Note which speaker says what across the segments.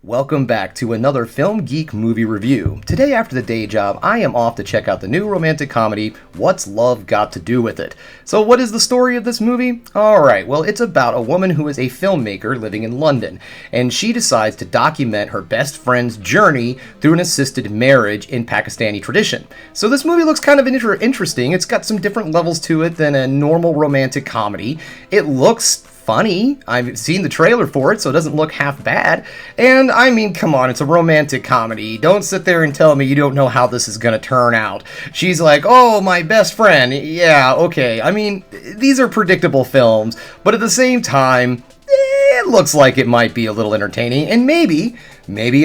Speaker 1: Welcome back to another Film Geek movie review. Today after the day job, I am off to check out the new romantic comedy, What's Love Got to Do With It? So what is the story of this movie? Alright, well it's about a woman who is a filmmaker living in London, and she decides to document her best friend's journey through an assisted marriage in Pakistani tradition. So this movie looks kind of interesting. It's got some different levels to it than a normal romantic comedy. It looks funny. I've seen the trailer for it, so it doesn't look half bad. And I mean, come on, it's a romantic comedy. Don't sit there and tell me you don't know how this is gonna turn out. She's like, oh, my best friend. Yeah, okay. I mean, these are predictable films, but at the same time, it looks like it might be a little entertaining, and maybe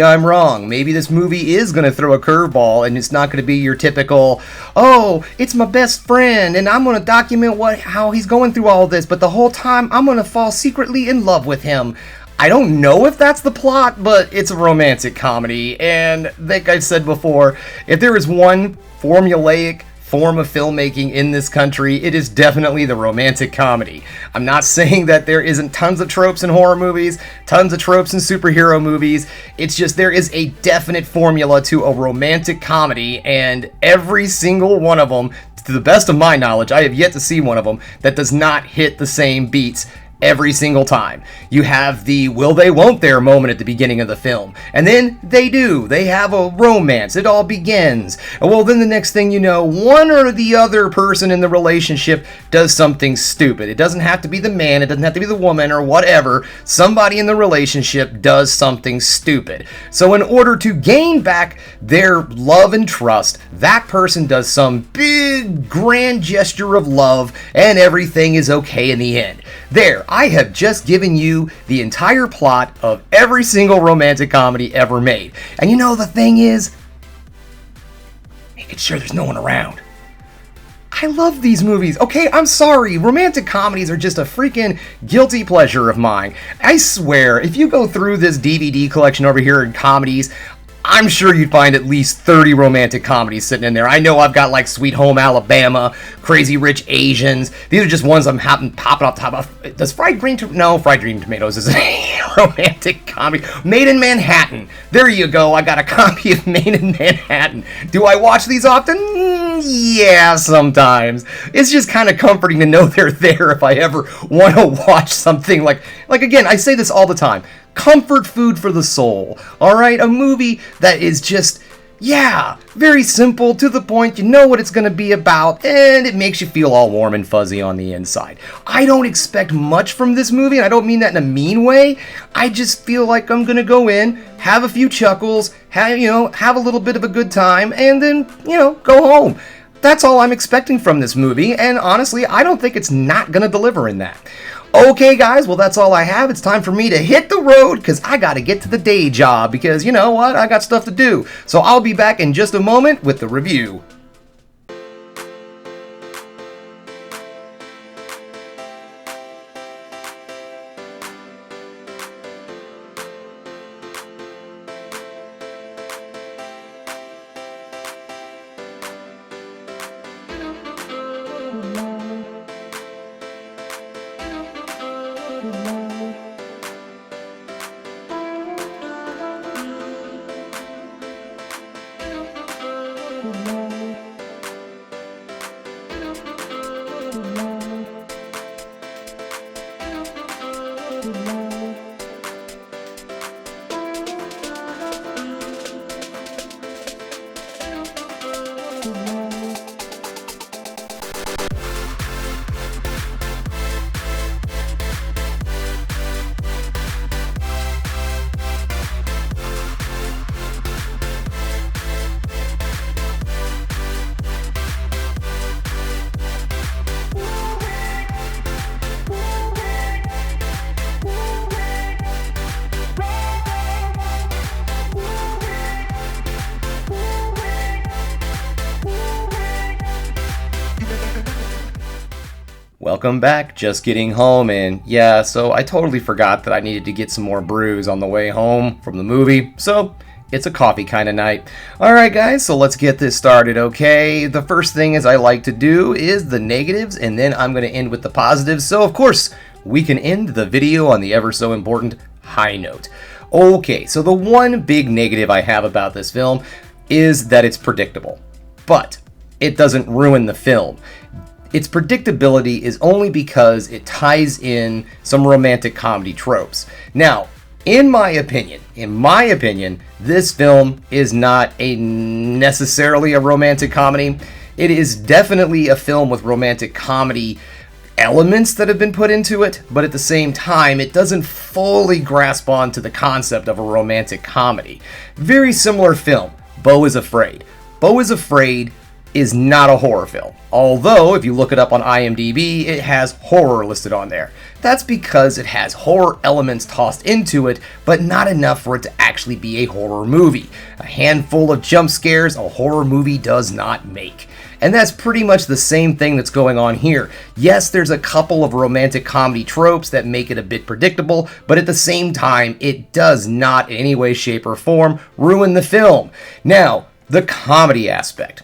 Speaker 1: I'm wrong. Maybe this movie is going to throw a curveball, and it's not going to be your typical, oh, it's my best friend, and I'm going to document how he's going through all this, but the whole time I'm going to fall secretly in love with him. I don't know if that's the plot, but it's a romantic comedy, and like I've said before, if there is one formulaic form of filmmaking in this country, it is definitely the romantic comedy. I'm not saying that there isn't tons of tropes in horror movies, tons of tropes in superhero movies. It's just there is a definite formula to a romantic comedy, and every single one of them, to the best of my knowledge, I have yet to see one of them that does not hit the same beats every single time. You have the will they won't there moment at the beginning of the film, and then they do. They have a romance. It all begins. Well, then the next thing you know, one or the other person in the relationship does something stupid. It doesn't have to be the man, it doesn't have to be the woman or whatever. Somebody in the relationship does something stupid. So in order to gain back their love and trust, that person does some big grand gesture of love, and everything is okay in the end. There, I have just given you the entire plot of every single romantic comedy ever made. And you know the thing is, making sure there's no one around. I love these movies. Okay, I'm sorry. Romantic comedies are just a freaking guilty pleasure of mine. I swear, if you go through this DVD collection over here in comedies, I'm sure you'd find at least 30 romantic comedies sitting in there. I know I've got like Sweet Home Alabama, Crazy Rich Asians. These are just ones I'm popping off the top of. Does Fried Green Tomatoes is a romantic comedy. Made in Manhattan. There you go. I got a copy of Made in Manhattan. Do I watch these often? Yeah, sometimes. It's just kind of comforting to know they're there if I ever want to watch something like again, I say this all the time. Comfort food for the soul, alright? A movie that is just, yeah, very simple, to the point, you know what it's going to be about, and it makes you feel all warm and fuzzy on the inside. I don't expect much from this movie, and I don't mean that in a mean way. I just feel like I'm going to go in, have a few chuckles, have a little bit of a good time, and then, go home. That's all I'm expecting from this movie, and honestly, I don't think it's not going to deliver in that. Okay, guys, well, that's all I have. It's time for me to hit the road because I got to get to the day job because, you know what, I got stuff to do. So I'll be back in just a moment with the review. Welcome back, just getting home, and yeah, so I totally forgot that I needed to get some more brews on the way home from the movie, so it's a coffee kind of night. Alright guys, so let's get this started, okay? The first thing as I like to do is the negatives, and then I'm going to end with the positives, so of course, we can end the video on the ever so important high note. Okay, so the one big negative I have about this film is that it's predictable. But it doesn't ruin the film. Its predictability is only because it ties in some romantic comedy tropes. Now, in my opinion, this film is not necessarily a romantic comedy. It is definitely a film with romantic comedy elements that have been put into it, but at the same time, it doesn't fully grasp onto the concept of a romantic comedy. Very similar film, Beau is Afraid. Beau is Afraid is not a horror film. Although, if you look it up on IMDb, it has horror listed on there. That's because it has horror elements tossed into it, but not enough for it to actually be a horror movie. A handful of jump scares a horror movie does not make. And that's pretty much the same thing that's going on here. Yes, there's a couple of romantic comedy tropes that make it a bit predictable, but at the same time, it does not in any way, shape, or form ruin the film. Now, the comedy aspect.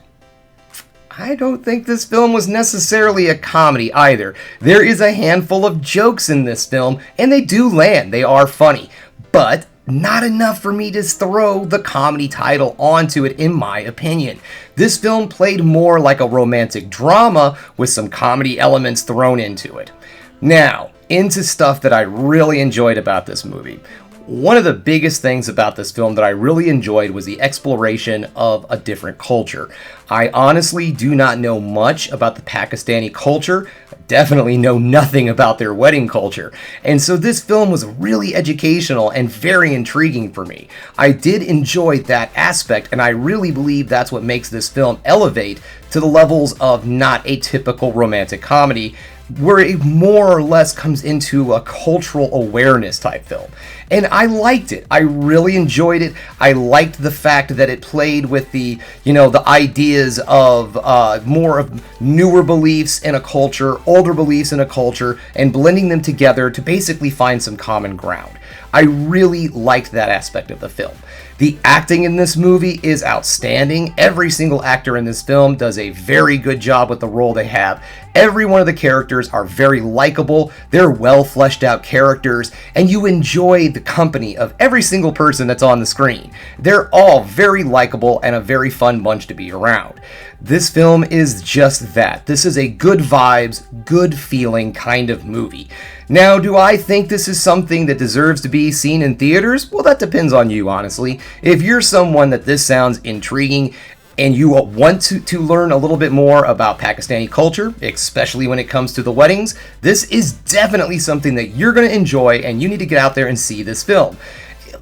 Speaker 1: I don't think this film was necessarily a comedy either. There is a handful of jokes in this film, and they do land. They are funny. But not enough for me to throw the comedy title onto it, in my opinion. This film played more like a romantic drama with some comedy elements thrown into it. Now, into stuff that I really enjoyed about this movie. One of the biggest things about this film that I really enjoyed was the exploration of a different culture. I honestly do not know much about the Pakistani culture. I definitely know nothing about their wedding culture. And so this film was really educational and very intriguing for me. I did enjoy that aspect, and I really believe that's what makes this film elevate to the levels of not a typical romantic comedy, where it more or less comes into a cultural awareness type film. And I liked it. I really enjoyed it. I liked the fact that it played with the ideas of more of newer beliefs in a culture, older beliefs in a culture, and blending them together to basically find some common ground. I really liked that aspect of the film. The acting in this movie is outstanding. Every single actor in this film does a very good job with the role they have. Every one of the characters are very likable. They're well fleshed out characters, and you enjoy the company of every single person that's on the screen. They're all very likable and a very fun bunch to be around. This film is just that. This is a good vibes, good feeling kind of movie. Now, do I think this is something that deserves to be seen in theaters? Well, that depends on you, honestly. If you're someone that this sounds intriguing and you want to learn a little bit more about Pakistani culture, especially when it comes to the weddings, this is definitely something that you're going to enjoy, and you need to get out there and see this film.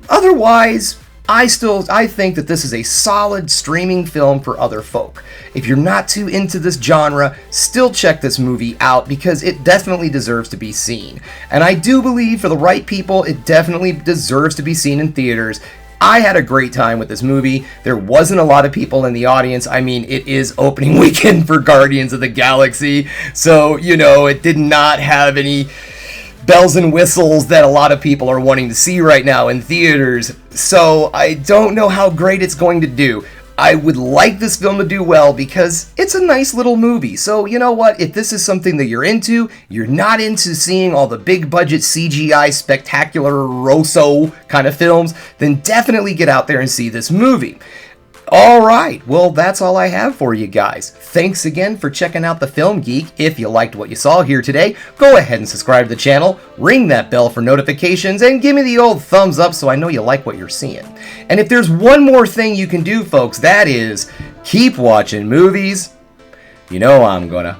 Speaker 1: Otherwise, I think that this is a solid streaming film for other folk. If you're not too into this genre, still check this movie out because it definitely deserves to be seen. And I do believe for the right people, it definitely deserves to be seen in theaters. I had a great time with this movie. There wasn't a lot of people in the audience. I mean, it is opening weekend for Guardians of the Galaxy, so, it did not have any bells and whistles that a lot of people are wanting to see right now in theaters. So I don't know how great it's going to do. I would like this film to do well because it's a nice little movie. So you know what? If this is something that you're not into seeing all the big budget CGI spectacular Rosso kind of films, then definitely get out there and see this movie. Alright, well that's all I have for you guys. Thanks again for checking out the Film Geek. If you liked what you saw here today, go ahead and subscribe to the channel, ring that bell for notifications, and give me the old thumbs up so I know you like what you're seeing. And if there's one more thing you can do, folks, that is keep watching movies. You know I'm gonna.